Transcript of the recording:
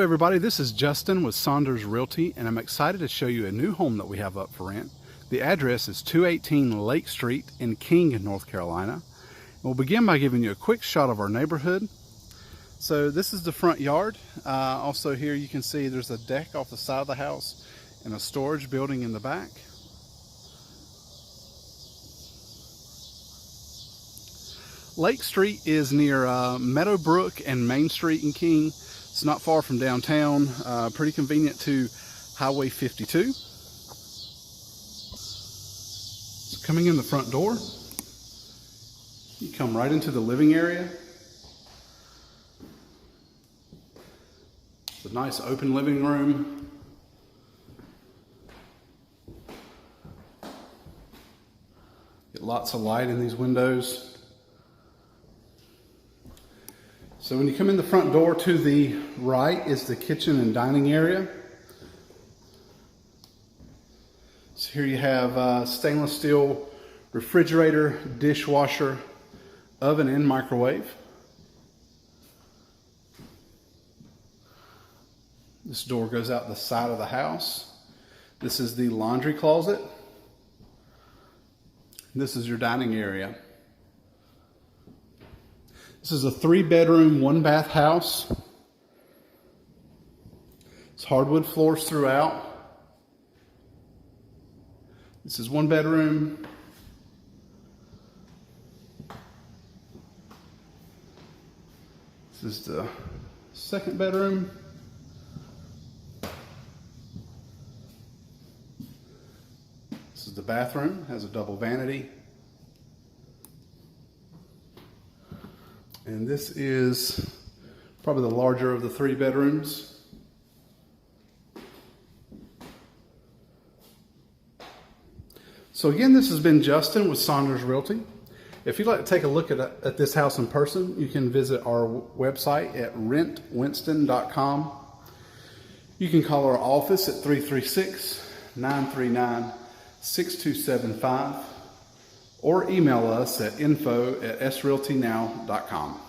everybody, this is Justin with Saunders Realty, and I'm excited to show you a new home that we have up for rent. The address is 218 Lake Street in King, North Carolina. We'll begin by giving you a quick shot of our neighborhood. So this is the front yard. Also here you can see there's a deck off the side of the house and a storage building in the back. Lake Street is near Meadowbrook and Main Street in King. It's not far from downtown, pretty convenient to Highway 52. So coming in the front door, you come right into the living area. It's a nice open living room. Get lots of light in these windows. So when you come in the front door, to the right is the kitchen and dining area. So here you have stainless steel refrigerator, dishwasher, oven and microwave. This door goes out the side of the house. This is the laundry closet. This is your dining area. This is a 3-bedroom, 1-bath house. It's hardwood floors throughout. This is 1 bedroom. This is the 2nd bedroom. This is the bathroom, has a double vanity. And this is probably the larger of the 3 bedrooms. So again, this has been Justin with Saunders Realty. If you'd like to take a look at this house in person, you can visit our website at rentwinston.com. You can call our office at 336-939-6275 or email us at info@srealtynow.com.